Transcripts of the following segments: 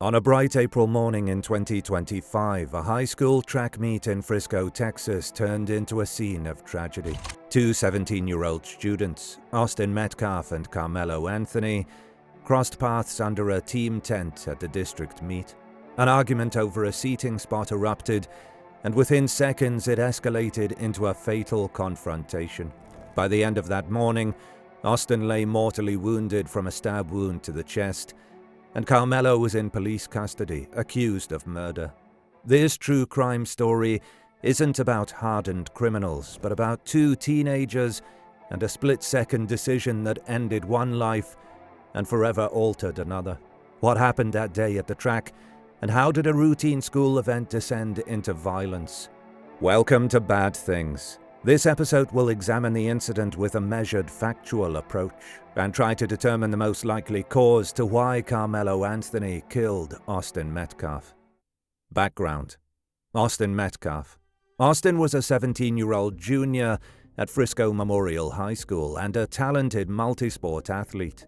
On a bright April morning in 2025, a high school track meet in Frisco, Texas turned into a scene of tragedy. Two 17-year-old students, Austin Metcalf and Karmelo Anthony, crossed paths under a team tent at the district meet. An argument over a seating spot erupted, and within seconds it escalated into a fatal confrontation. By the end of that morning, Austin lay mortally wounded from a stab wound to the chest, and Karmelo was in police custody, accused of murder. This true crime story isn't about hardened criminals, but about two teenagers and a split-second decision that ended one life and forever altered another. What happened that day at the track, and how did a routine school event descend into violence? Welcome to Bad Things. This episode will examine the incident with a measured, factual approach and try to determine the most likely cause to why Karmelo Anthony killed Austin Metcalf. Background: Austin Metcalf. Austin was a 17-year-old junior at Frisco Memorial High School and a talented multi-sport athlete.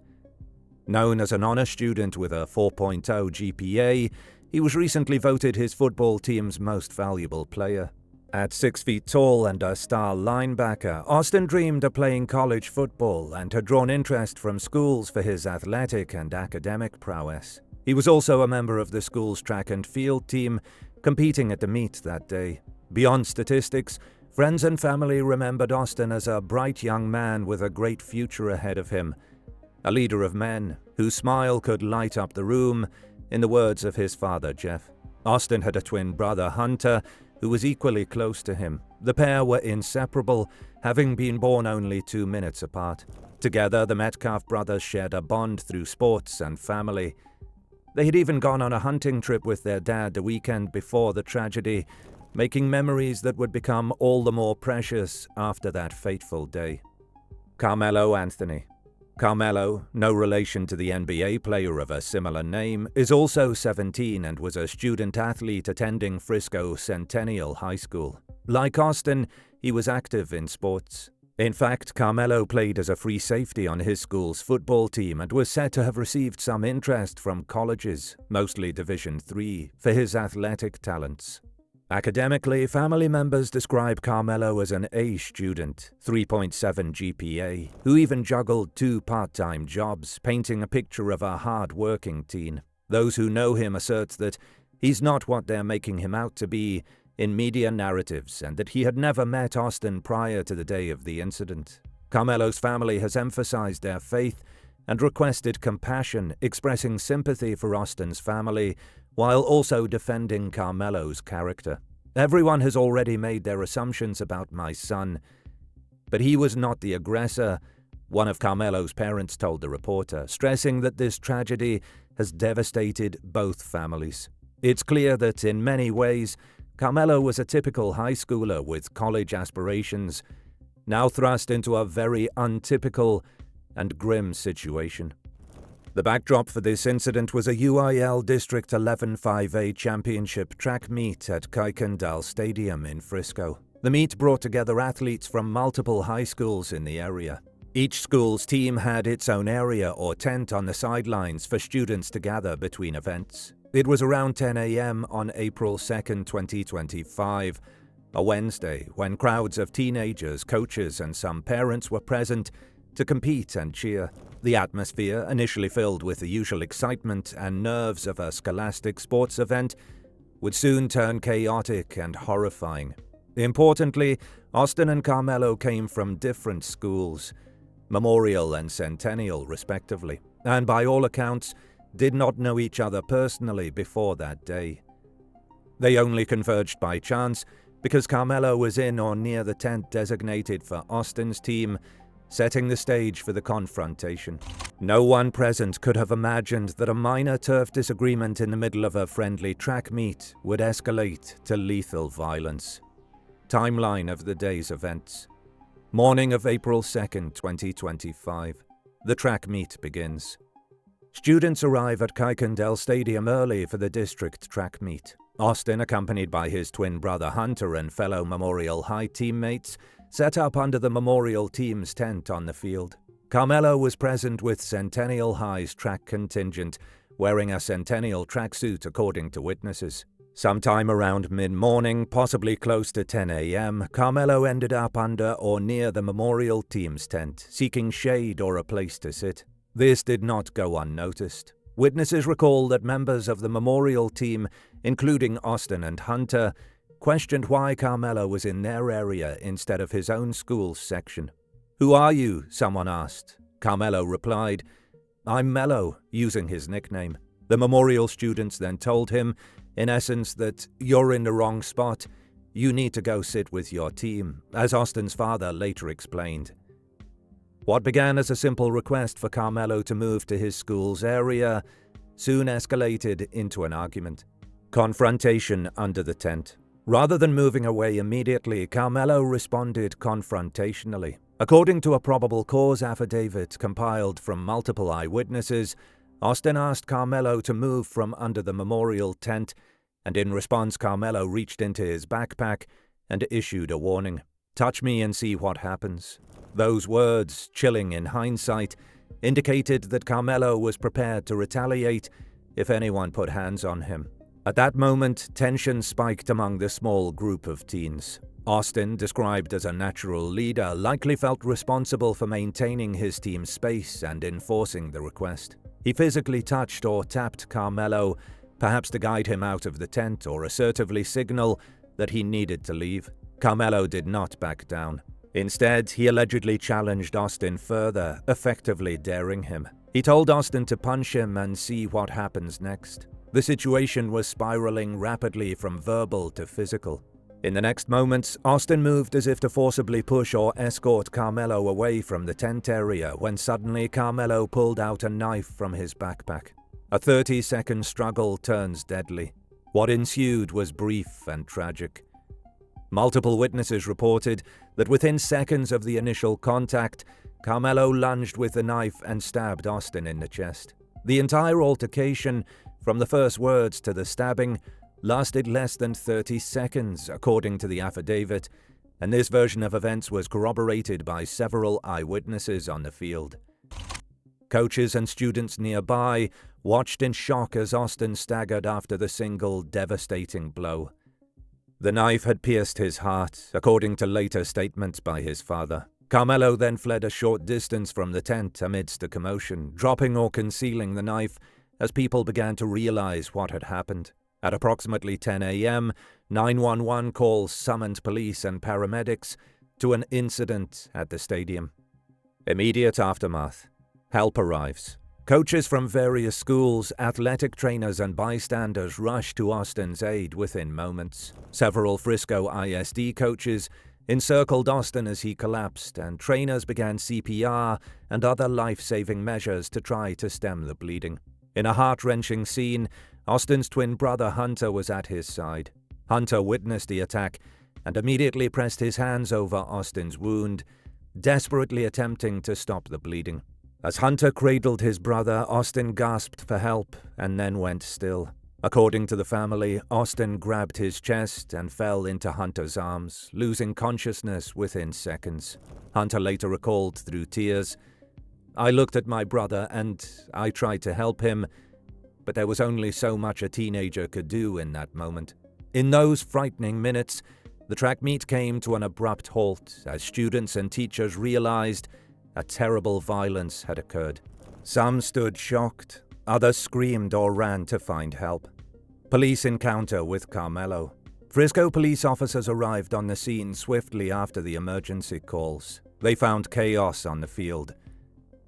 Known as an honor student with a 4.0 GPA, he was recently voted his football team's most valuable player. At 6 feet tall and a star linebacker, Austin dreamed of playing college football and had drawn interest from schools for his athletic and academic prowess. He was also a member of the school's track and field team, competing at the meet that day. Beyond statistics, friends and family remembered Austin as a bright young man with a great future ahead of him. A leader of men, whose smile could light up the room, in the words of his father, Jeff. Austin had a twin brother, Hunter, who was equally close to him. The pair were inseparable, having been born only 2 minutes apart. Together, the Metcalf brothers shared a bond through sports and family. They had even gone on a hunting trip with their dad the weekend before the tragedy, making memories that would become all the more precious after that fateful day. Karmelo Anthony. Karmelo, no relation to the NBA player of a similar name, is also 17 and was a student athlete attending Frisco Centennial High School. Like Austin, he was active in sports. In fact, Karmelo played as a free safety on his school's football team and was said to have received some interest from colleges, mostly Division III, for his athletic talents. Academically, family members describe Karmelo as an A student, 3.7 GPA, who even juggled 2 part-time jobs, painting a picture of a hard-working teen. Those who know him assert that he's not what they're making him out to be in media narratives, and that he had never met Austin prior to the day of the incident. Karmelo's family has emphasized their faith and requested compassion, expressing sympathy for Austin's family, while also defending Karmelo's character. Everyone has already made their assumptions about my son, but he was not the aggressor, one of Karmelo's parents told the reporter, stressing that this tragedy has devastated both families. It's clear that in many ways, Karmelo was a typical high schooler with college aspirations, now thrust into a very untypical and grim situation. The backdrop for this incident was a UIL District 11 5A championship track meet at Kuykendall Stadium in Frisco. The meet brought together athletes from multiple high schools in the area. Each school's team had its own area or tent on the sidelines for students to gather between events. It was around 10 a.m. on April 2, 2025, a Wednesday, when crowds of teenagers, coaches, and some parents were present to compete and cheer. The atmosphere, initially filled with the usual excitement and nerves of a scholastic sports event, would soon turn chaotic and horrifying. Importantly, Austin and Karmelo came from different schools, Memorial and Centennial respectively, and by all accounts, did not know each other personally before that day. They only converged by chance because Karmelo was in or near the tent designated for Austin's team, setting the stage for the confrontation. No one present could have imagined that a minor turf disagreement in the middle of a friendly track meet would escalate to lethal violence. Timeline of the day's events. Morning of April 2nd, 2025. The track meet begins. Students arrive at Kuykendall Stadium early for the district track meet. Austin, accompanied by his twin brother Hunter and fellow Memorial High teammates, set up under the Memorial team's tent on the field. Karmelo was present with Centennial High's track contingent, wearing a Centennial tracksuit according to witnesses. Sometime around mid-morning, possibly close to 10 a.m., Karmelo ended up under or near the Memorial team's tent, seeking shade or a place to sit. This did not go unnoticed. Witnesses recall that members of the Memorial team, including Austin and Hunter, questioned why Karmelo was in their area instead of his own school's section. "Who are you?" someone asked. Karmelo replied, "I'm Mello," using his nickname. The Memorial students then told him, in essence, that "you're in the wrong spot. You need to go sit with your team," as Austin's father later explained. What began as a simple request for Karmelo to move to his school's area soon escalated into an argument. Confrontation under the tent. Rather than moving away immediately, Karmelo responded confrontationally. According to a probable cause affidavit compiled from multiple eyewitnesses, Austin asked Karmelo to move from under the Memorial tent, and in response Karmelo reached into his backpack and issued a warning. "Touch me and see what happens." Those words, chilling in hindsight, indicated that Karmelo was prepared to retaliate if anyone put hands on him. At that moment, tension spiked among the small group of teens. Austin, described as a natural leader, likely felt responsible for maintaining his team's space and enforcing the request. He physically touched or tapped Karmelo, perhaps to guide him out of the tent or assertively signal that he needed to leave. Karmelo did not back down. Instead, he allegedly challenged Austin further, effectively daring him. He told Austin to punch him and see what happens next. The situation was spiraling rapidly from verbal to physical. In the next moments, Austin moved as if to forcibly push or escort Karmelo away from the tent area when suddenly Karmelo pulled out a knife from his backpack. A 30-second struggle turns deadly. What ensued was brief and tragic. Multiple witnesses reported that within seconds of the initial contact, Karmelo lunged with the knife and stabbed Austin in the chest. The entire altercation, from the first words to the stabbing, lasted less than 30 seconds, according to the affidavit, and this version of events was corroborated by several eyewitnesses on the field. Coaches and students nearby watched in shock as Austin staggered after the single devastating blow. The knife had pierced his heart, according to later statements by his father. Karmelo then fled a short distance from the tent amidst a commotion, dropping or concealing the knife as people began to realize what had happened. At approximately 10 a.m., 911 calls summoned police and paramedics to an incident at the stadium. Immediate aftermath. Help arrives. Coaches from various schools, athletic trainers and bystanders rushed to Austin's aid within moments. Several Frisco ISD coaches encircled Austin as he collapsed, and trainers began CPR and other life-saving measures to try to stem the bleeding. In a heart-wrenching scene, Austin's twin brother Hunter was at his side. Hunter witnessed the attack and immediately pressed his hands over Austin's wound, desperately attempting to stop the bleeding. As Hunter cradled his brother, Austin gasped for help and then went still. According to the family, Austin grabbed his chest and fell into Hunter's arms, losing consciousness within seconds. Hunter later recalled through tears, "I looked at my brother and I tried to help him, but there was only so much a teenager could do in that moment." In those frightening minutes, the track meet came to an abrupt halt as students and teachers realized a terrible violence had occurred. Some stood shocked, others screamed or ran to find help. Police encounter with Karmelo. Frisco police officers arrived on the scene swiftly after the emergency calls. They found chaos on the field.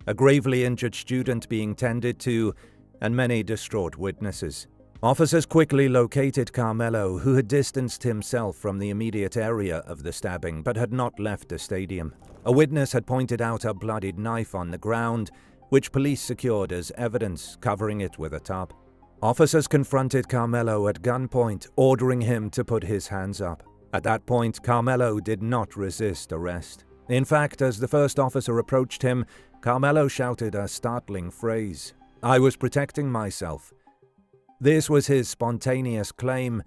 A gravely injured student being tended to, and many distraught witnesses. Officers quickly located Karmelo, who had distanced himself from the immediate area of the stabbing but had not left the stadium. A witness had pointed out a bloodied knife on the ground, which police secured as evidence, covering it with a tarp. Officers confronted Karmelo at gunpoint, ordering him to put his hands up. At that point, Karmelo did not resist arrest. In fact, as the first officer approached him, Karmelo shouted a startling phrase, "I was protecting myself." This was his spontaneous claim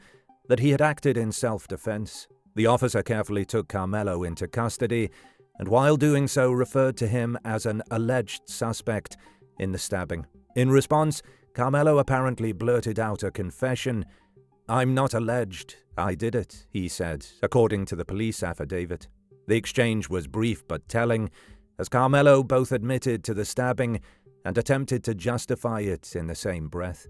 that he had acted in self-defense. The officer carefully took Karmelo into custody, and while doing so referred to him as an alleged suspect in the stabbing. In response, Karmelo apparently blurted out a confession. "I'm not alleged. I did it," he said, according to the police affidavit. The exchange was brief but telling, as Karmelo both admitted to the stabbing and attempted to justify it in the same breath.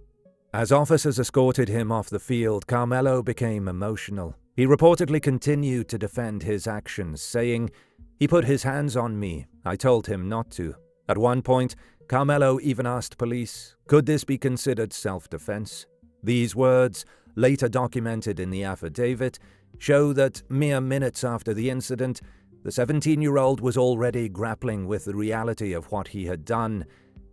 As officers escorted him off the field, Karmelo became emotional. He reportedly continued to defend his actions, saying, "He put his hands on me. I told him not to." At one point, Karmelo even asked police, could this be considered self-defense? These words, later documented in the affidavit, show that mere minutes after the incident, the 17-year-old was already grappling with the reality of what he had done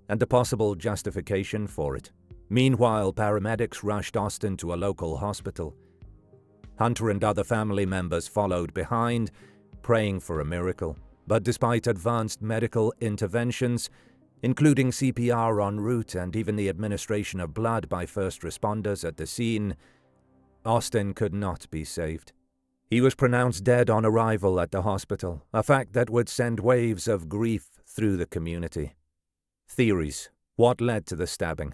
and the possible justification for it. Meanwhile, paramedics rushed Austin to a local hospital. Hunter and other family members followed behind, praying for a miracle. But despite advanced medical interventions, including CPR en route and even the administration of blood by first responders at the scene, Austin could not be saved. He was pronounced dead on arrival at the hospital, a fact that would send waves of grief through the community. Theories. What led to the stabbing?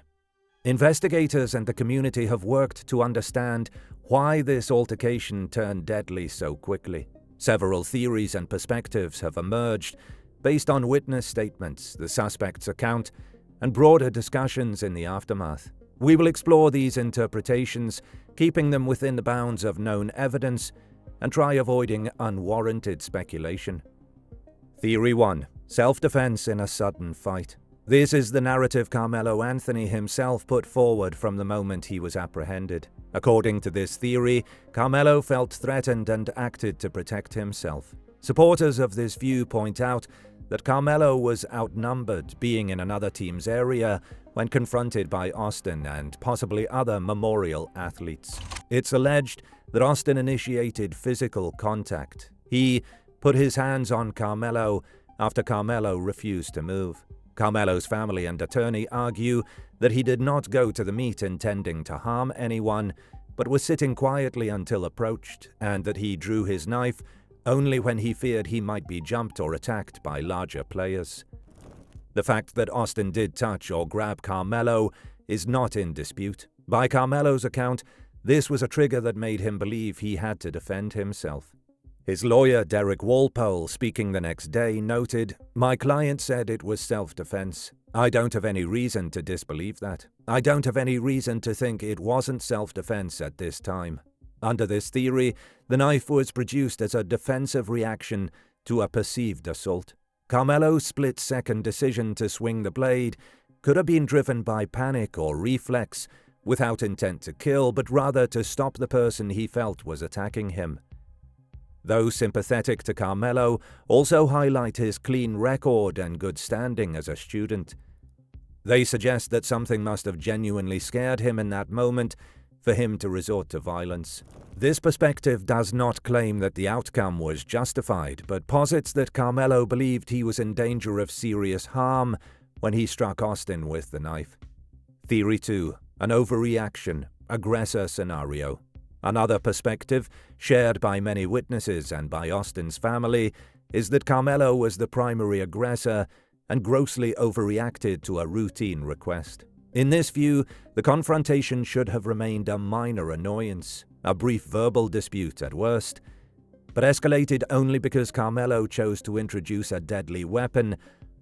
Investigators and the community have worked to understand why this altercation turned deadly so quickly. Several theories and perspectives have emerged based on witness statements, the suspect's account, and broader discussions in the aftermath. We will explore these interpretations, keeping them within the bounds of known evidence, and try avoiding unwarranted speculation. Theory 1. Self-defense in a sudden fight. This is the narrative Karmelo Anthony himself put forward from the moment he was apprehended. According to this theory, Karmelo felt threatened and acted to protect himself. Supporters of this view point out that Karmelo was outnumbered, being in another team's area, when confronted by Austin and possibly other memorial athletes. It's alleged that Austin initiated physical contact. He put his hands on Karmelo after Karmelo refused to move. Karmelo's family and attorney argue that he did not go to the meet intending to harm anyone, but was sitting quietly until approached, and that he drew his knife only when he feared he might be jumped or attacked by larger players. The fact that Austin did touch or grab Karmelo is not in dispute. By Karmelo's account, this was a trigger that made him believe he had to defend himself. His lawyer, Derek Walpole, speaking the next day, noted, "My client said it was self-defense. I don't have any reason to disbelieve that. I don't have any reason to think it wasn't self-defense at this time." Under this theory, the knife was produced as a defensive reaction to a perceived assault. Karmelo's split-second decision to swing the blade could have been driven by panic or reflex, without intent to kill, but rather to stop the person he felt was attacking him. Those sympathetic to Karmelo also highlight his clean record and good standing as a student. They suggest that something must have genuinely scared him in that moment for him to resort to violence. This perspective does not claim that the outcome was justified, but posits that Karmelo believed he was in danger of serious harm when he struck Austin with the knife. Theory 2. An overreaction, aggressor scenario. Another perspective, shared by many witnesses and by Austin's family, is that Karmelo was the primary aggressor and grossly overreacted to a routine request. In this view, the confrontation should have remained a minor annoyance, a brief verbal dispute at worst, but escalated only because Karmelo chose to introduce a deadly weapon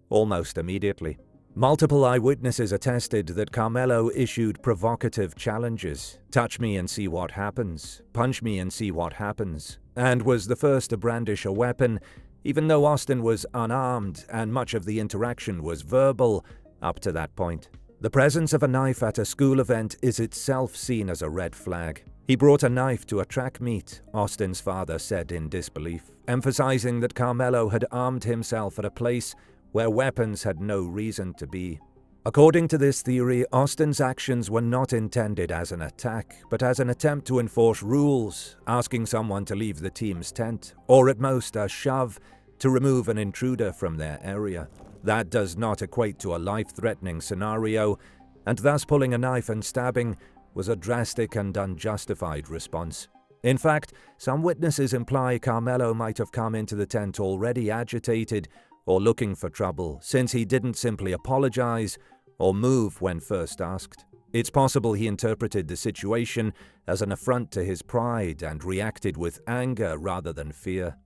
almost immediately. Multiple eyewitnesses attested that Karmelo issued provocative challenges, "touch me and see what happens, punch me and see what happens," and was the first to brandish a weapon, even though Austin was unarmed and much of the interaction was verbal up to that point. The presence of a knife at a school event is itself seen as a red flag. "He brought a knife to a track meet," Austin's father said in disbelief, emphasizing that Karmelo had armed himself at a place where weapons had no reason to be. According to this theory, Austin's actions were not intended as an attack, but as an attempt to enforce rules, asking someone to leave the team's tent, or at most a shove to remove an intruder from their area. That does not equate to a life-threatening scenario, and thus pulling a knife and stabbing was a drastic and unjustified response. In fact, some witnesses imply Karmelo might have come into the tent already agitated or looking for trouble, since he didn't simply apologize or move when first asked. It's possible he interpreted the situation as an affront to his pride and reacted with anger rather than fear.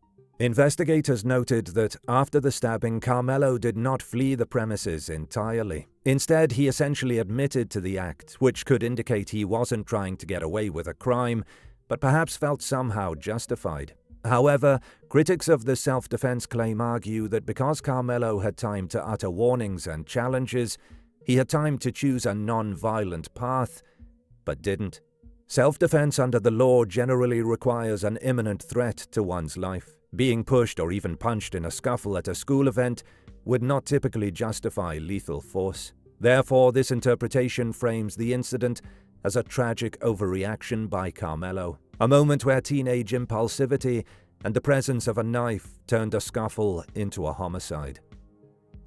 Investigators noted that after the stabbing, Karmelo did not flee the premises entirely. Instead, he essentially admitted to the act, which could indicate he wasn't trying to get away with a crime, but perhaps felt somehow justified. However, critics of the self-defense claim argue that because Karmelo had time to utter warnings and challenges, he had time to choose a non-violent path, but didn't. Self-defense under the law generally requires an imminent threat to one's life. Being pushed or even punched in a scuffle at a school event would not typically justify lethal force. Therefore, this interpretation frames the incident as a tragic overreaction by Karmelo, a moment where teenage impulsivity and the presence of a knife turned a scuffle into a homicide.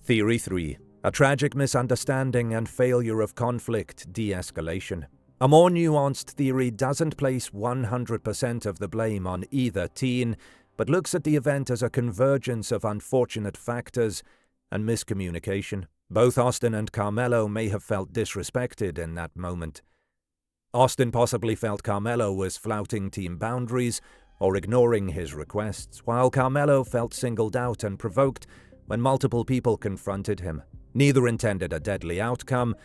Theory 3. A tragic misunderstanding and failure of conflict de-escalation. A more nuanced theory doesn't place 100% of the blame on either teen, but looks at the event as a convergence of unfortunate factors and miscommunication. Both Austin and Karmelo may have felt disrespected in that moment. Austin possibly felt Karmelo was flouting team boundaries or ignoring his requests, while Karmelo felt singled out and provoked when multiple people confronted him. Neither intended a deadly outcome,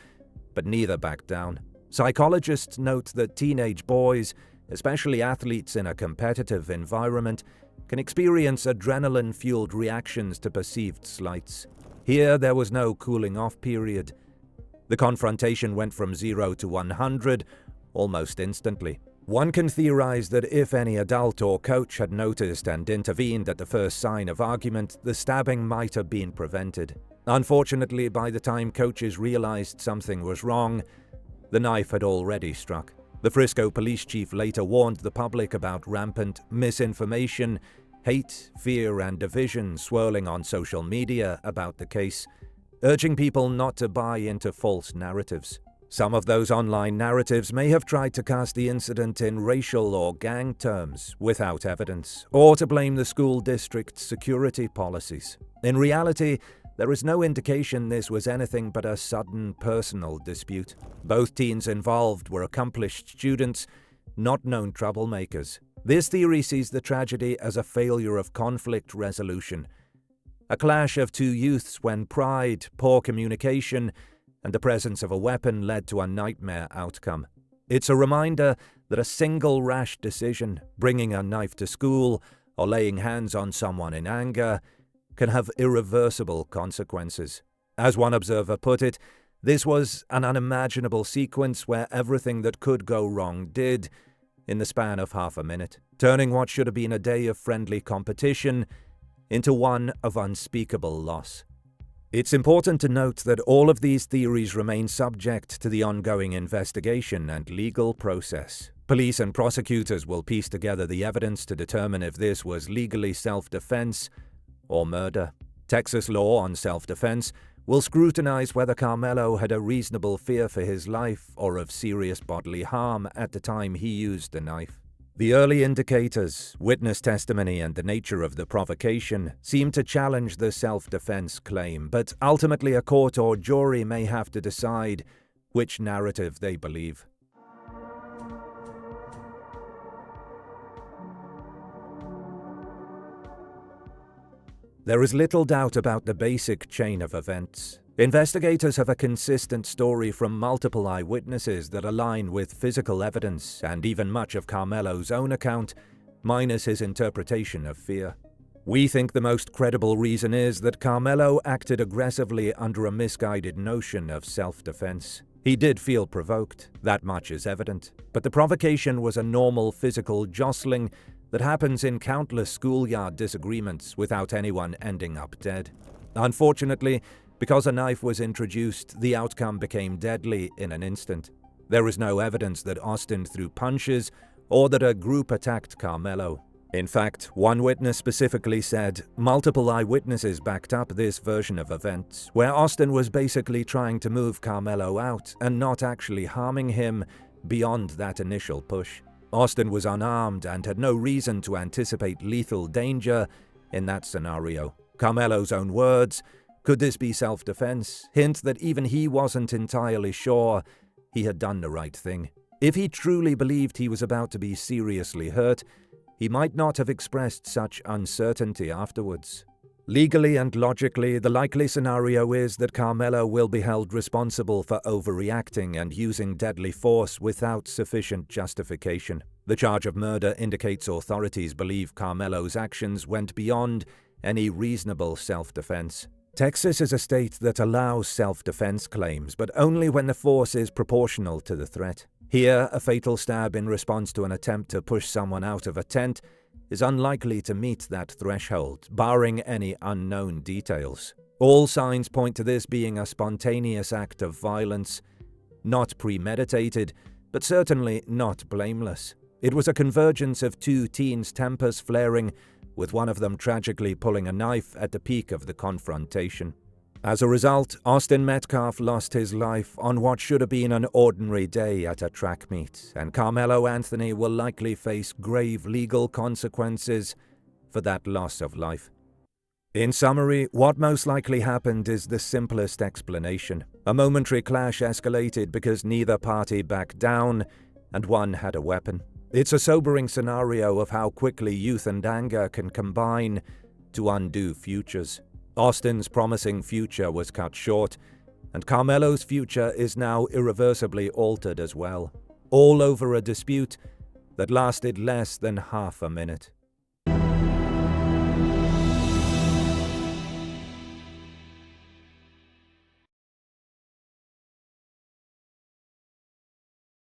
but neither backed down. Psychologists note that teenage boys, especially athletes in a competitive environment, can experience adrenaline-fueled reactions to perceived slights. Here, there was no cooling-off period. The confrontation went from 0 to 100 almost instantly. One can theorize that if any adult or coach had noticed and intervened at the first sign of argument, the stabbing might have been prevented. Unfortunately, by the time coaches realized something was wrong, the knife had already struck. The Frisco police chief later warned the public about rampant misinformation, hate, fear, and division swirling on social media about the case, urging people not to buy into false narratives. Some of those online narratives may have tried to cast the incident in racial or gang terms without evidence, or to blame the school district's security policies. In reality, there is no indication this was anything but a sudden personal dispute. Both teens involved were accomplished students, not known troublemakers. This theory sees the tragedy as a failure of conflict resolution, a clash of two youths when pride, poor communication, and the presence of a weapon led to a nightmare outcome. It's a reminder that a single rash decision, bringing a knife to school or laying hands on someone in anger, can have irreversible consequences. As one observer put it, this was an unimaginable sequence where everything that could go wrong did, in the span of half a minute, turning what should have been a day of friendly competition into one of unspeakable loss. It's important to note that all of these theories remain subject to the ongoing investigation and legal process. Police and prosecutors will piece together the evidence to determine if this was legally self-defense or murder. Texas law on self-defense will scrutinize whether Karmelo had a reasonable fear for his life or of serious bodily harm at the time he used the knife. The early indicators, witness testimony, and the nature of the provocation seem to challenge the self-defense claim, but ultimately a court or jury may have to decide which narrative they believe. There is little doubt about the basic chain of events. Investigators have a consistent story from multiple eyewitnesses that align with physical evidence and even much of Karmelo's own account, minus his interpretation of fear. We think the most credible reason is that Karmelo acted aggressively under a misguided notion of self-defense. He did feel provoked, that much is evident, but the provocation was a normal physical jostling that happens in countless schoolyard disagreements without anyone ending up dead. Unfortunately, because a knife was introduced, the outcome became deadly in an instant. There is no evidence that Austin threw punches or that a group attacked Karmelo. In fact, one witness specifically said multiple eyewitnesses backed up this version of events, where Austin was basically trying to move Karmelo out and not actually harming him beyond that initial push. Austin was unarmed and had no reason to anticipate lethal danger in that scenario. Karmelo's own words, "Could this be self-defense?" hint that even he wasn't entirely sure he had done the right thing. If he truly believed he was about to be seriously hurt, he might not have expressed such uncertainty afterwards. Legally and logically, the likely scenario is that Karmelo will be held responsible for overreacting and using deadly force without sufficient justification. The charge of murder indicates authorities believe Karmelo's actions went beyond any reasonable self-defense. Texas is a state that allows self-defense claims, but only when the force is proportional to the threat. Here, a fatal stab in response to an attempt to push someone out of a tent is unlikely to meet that threshold, barring any unknown details. All signs point to this being a spontaneous act of violence, not premeditated, but certainly not blameless. It was a convergence of two teens' tempers flaring, with one of them tragically pulling a knife at the peak of the confrontation. As a result, Austin Metcalf lost his life on what should have been an ordinary day at a track meet, and Karmelo Anthony will likely face grave legal consequences for that loss of life. In summary, what most likely happened is the simplest explanation. A momentary clash escalated because neither party backed down, and one had a weapon. It's a sobering scenario of how quickly youth and anger can combine to undo futures. Austin's promising future was cut short, and Karmelo's future is now irreversibly altered as well, all over a dispute that lasted less than half a minute.